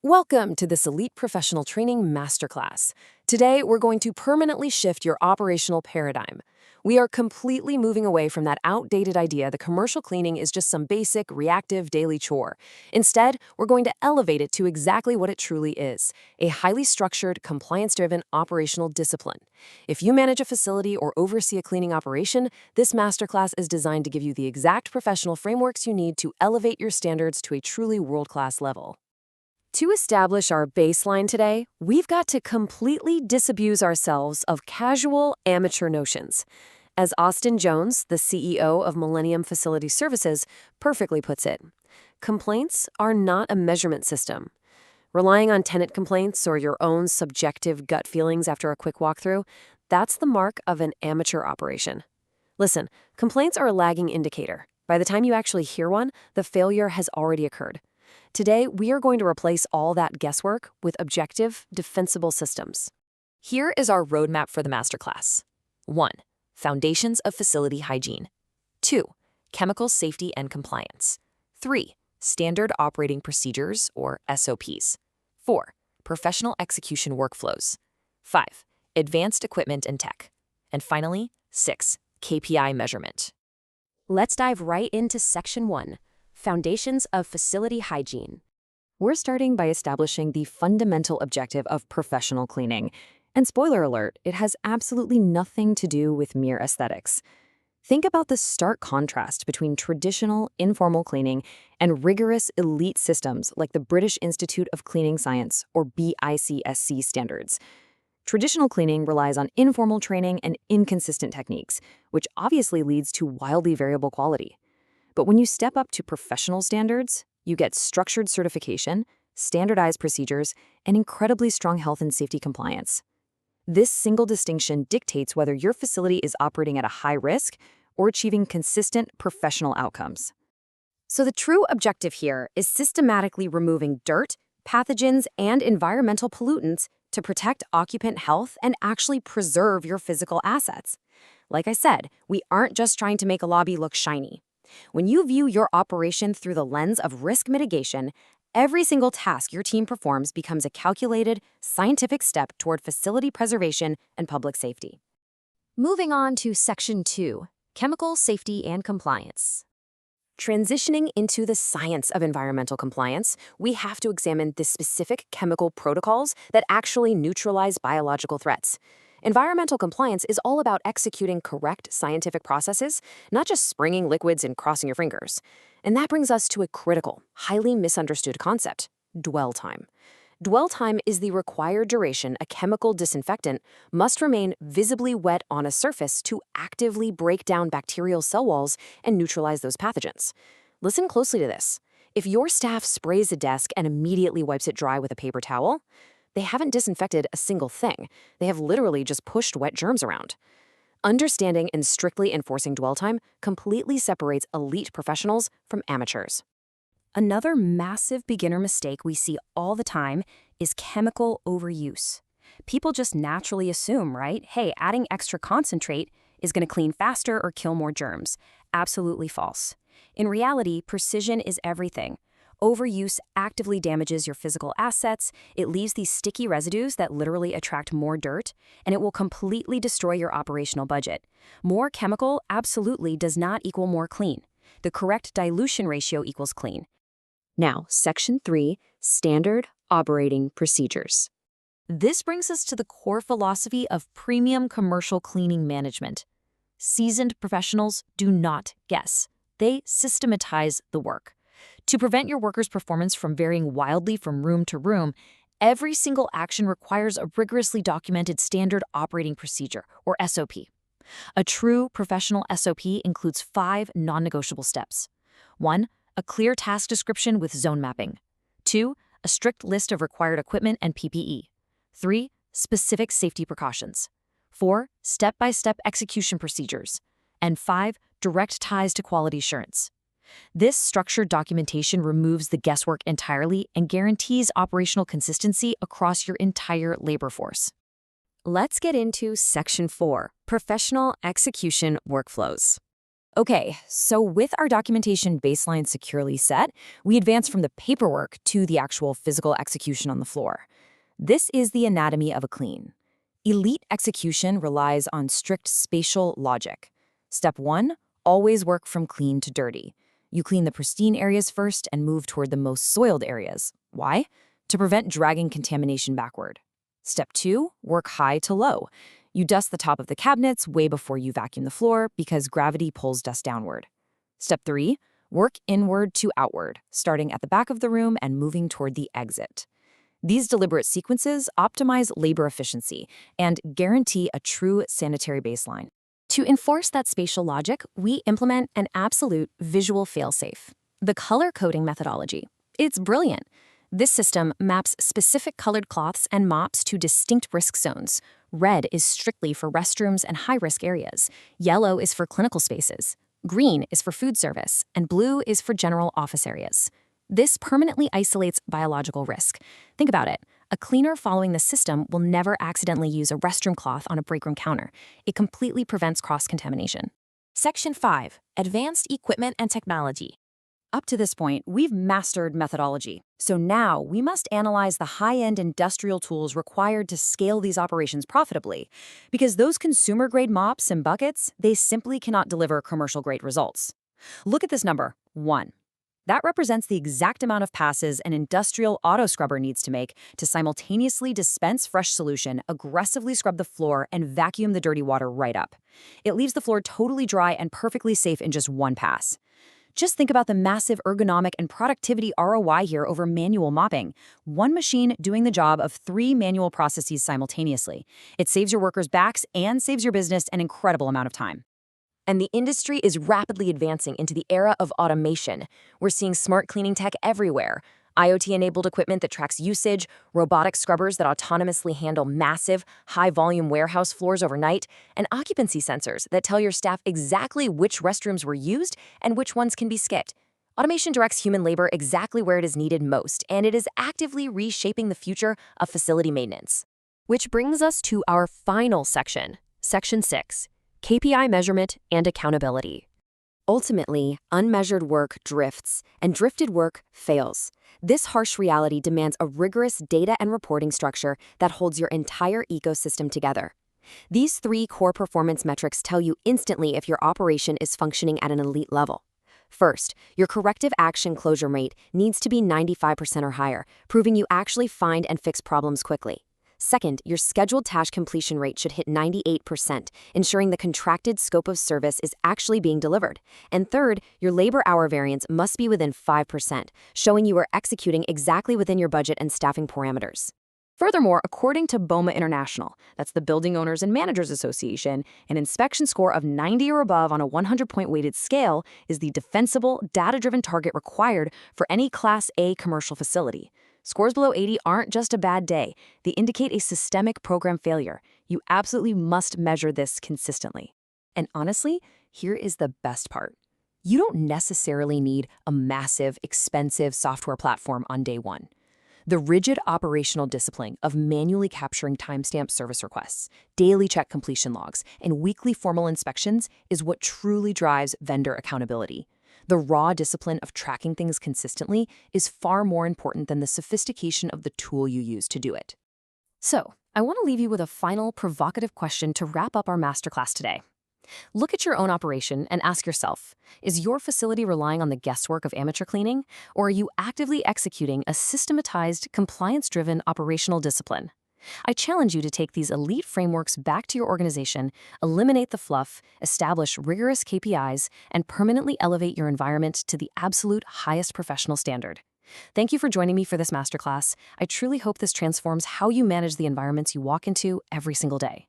Welcome to this Elite Professional Training Masterclass. Today, we're going to permanently shift your operational paradigm. We are completely moving away from that outdated idea that commercial cleaning is just some basic, reactive daily chore. Instead, we're going to elevate it to exactly what it truly is, a highly structured, compliance-driven operational discipline. If you manage a facility or oversee a cleaning operation, this masterclass is designed to give you the exact professional frameworks you need to elevate your standards to a truly world-class level. To establish our baseline today, we've got to completely disabuse ourselves of casual, amateur notions. As Austin Jones, the CEO of Millennium Facility Services, perfectly puts it, complaints are not a measurement system. Relying on tenant complaints or your own subjective gut feelings after a quick walkthrough, that's the mark of an amateur operation. Listen, complaints are a lagging indicator. By the time you actually hear one, the failure has already occurred. Today, we are going to replace all that guesswork with objective, defensible systems. Here is our roadmap for the masterclass. 1. Foundations of facility hygiene. 2. Chemical safety and compliance. 3. Standard operating procedures, or SOPs. 4. Professional execution workflows. 5. Advanced equipment and tech. And finally, 6. KPI measurement. Let's dive right into Section 1. Foundations of facility hygiene. We're starting by establishing the fundamental objective of professional cleaning. And spoiler alert, it has absolutely nothing to do with mere aesthetics. Think about the stark contrast between traditional, informal cleaning and rigorous elite systems like the British Institute of Cleaning Science, or BICSC standards. Traditional cleaning relies on informal training and inconsistent techniques, which obviously leads to wildly variable quality. But when you step up to professional standards, you get structured certification, standardized procedures, and incredibly strong health and safety compliance. This single distinction dictates whether your facility is operating at a high risk or achieving consistent professional outcomes. So the true objective here is systematically removing dirt, pathogens, and environmental pollutants to protect occupant health and actually preserve your physical assets. Like I said, we aren't just trying to make a lobby look shiny. When you view your operation through the lens of risk mitigation, every single task your team performs becomes a calculated, scientific step toward facility preservation and public safety. Moving on to Section 2, Chemical Safety and Compliance. Transitioning into the science of environmental compliance, we have to examine the specific chemical protocols that actually neutralize biological threats. Environmental compliance is all about executing correct scientific processes, not just springing liquids and crossing your fingers. And that brings us to a critical, highly misunderstood concept: dwell time. Dwell time is the required duration a chemical disinfectant must remain visibly wet on a surface to actively break down bacterial cell walls and neutralize those pathogens. Listen closely to this. If your staff sprays a desk and immediately wipes it dry with a paper towel, they haven't disinfected a single thing. They have literally just pushed wet germs around. Understanding and strictly enforcing dwell time completely separates elite professionals from amateurs. Another massive beginner mistake we see all the time is chemical overuse. People just naturally assume, right? Hey, adding extra concentrate is going to clean faster or kill more germs. Absolutely false. In reality, precision is everything. Overuse actively damages your physical assets, it leaves these sticky residues that literally attract more dirt, and it will completely destroy your operational budget. More chemical absolutely does not equal more clean. The correct dilution ratio equals clean. Now, Section 3, Standard Operating Procedures. This brings us to the core philosophy of premium commercial cleaning management. Seasoned professionals do not guess. They systematize the work. To prevent your workers' performance from varying wildly from room to room, every single action requires a rigorously documented standard operating procedure, or SOP. A true professional SOP includes 5 non-negotiable steps. 1. A clear task description with zone mapping. 2. A strict list of required equipment and PPE. 3. Specific safety precautions. 4. Step-by-step execution procedures. And 5. Direct ties to quality assurance. This structured documentation removes the guesswork entirely and guarantees operational consistency across your entire labor force. Let's get into Section 4, Professional Execution Workflows. Okay, so with our documentation baseline securely set, we advance from the paperwork to the actual physical execution on the floor. This is the anatomy of a clean. Elite execution relies on strict spatial logic. Step 1, always work from clean to dirty. You clean the pristine areas first and move toward the most soiled areas. Why? To prevent dragging contamination backward. Step 2, work high to low. You dust the top of the cabinets way before you vacuum the floor because gravity pulls dust downward. Step 3, work inward to outward, starting at the back of the room and moving toward the exit. These deliberate sequences optimize labor efficiency and guarantee a true sanitary baseline. To enforce that spatial logic, we implement an absolute visual failsafe, the color coding methodology. It's brilliant. This system maps specific colored cloths and mops to distinct risk zones. Red is strictly for restrooms and high-risk areas. Yellow is for clinical spaces. Green is for food service, and blue is for general office areas. This permanently isolates biological risk. Think about it. A cleaner following the system will never accidentally use a restroom cloth on a breakroom counter. It completely prevents cross-contamination. Section 5. Advanced Equipment and Technology. Up to this point, we've mastered methodology. So now we must analyze the high-end industrial tools required to scale these operations profitably. Because those consumer-grade mops and buckets, they simply cannot deliver commercial-grade results. Look at this number, 1. That represents the exact amount of passes an industrial auto scrubber needs to make to simultaneously dispense fresh solution, aggressively scrub the floor, and vacuum the dirty water right up. It leaves the floor totally dry and perfectly safe in just one pass. Just think about the massive ergonomic and productivity ROI here over manual mopping. One machine doing the job of 3 manual processes simultaneously. It saves your workers' backs and saves your business an incredible amount of time. And the industry is rapidly advancing into the era of automation. We're seeing smart cleaning tech everywhere. IoT-enabled equipment that tracks usage, robotic scrubbers that autonomously handle massive, high-volume warehouse floors overnight, and occupancy sensors that tell your staff exactly which restrooms were used and which ones can be skipped. Automation directs human labor exactly where it is needed most, and it is actively reshaping the future of facility maintenance. Which brings us to our final section, Section 6, KPI measurement and accountability. Ultimately, unmeasured work drifts, and drifted work fails. This harsh reality demands a rigorous data and reporting structure that holds your entire ecosystem together. These 3 core performance metrics tell you instantly if your operation is functioning at an elite level. First, your corrective action closure rate needs to be 95% or higher, proving you actually find and fix problems quickly. Second, your scheduled task completion rate should hit 98%, ensuring the contracted scope of service is actually being delivered. And third, your labor hour variance must be within 5%, showing you are executing exactly within your budget and staffing parameters. Furthermore, according to BOMA International, that's the Building Owners and Managers Association, an inspection score of 90 or above on a 100-point weighted scale is the defensible, data-driven target required for any Class A commercial facility. Scores below 80 aren't just a bad day. They indicate a systemic program failure. You absolutely must measure this consistently. And honestly, here is the best part. You don't necessarily need a massive, expensive software platform on day one. The rigid operational discipline of manually capturing timestamp service requests, daily check completion logs, and weekly formal inspections is what truly drives vendor accountability. The raw discipline of tracking things consistently is far more important than the sophistication of the tool you use to do it. So, I want to leave you with a final provocative question to wrap up our masterclass today. Look at your own operation and ask yourself, is your facility relying on the guesswork of amateur cleaning, or are you actively executing a systematized, compliance-driven operational discipline? I challenge you to take these elite frameworks back to your organization, eliminate the fluff, establish rigorous KPIs, and permanently elevate your environment to the absolute highest professional standard. Thank you for joining me for this masterclass. I truly hope this transforms how you manage the environments you walk into every single day.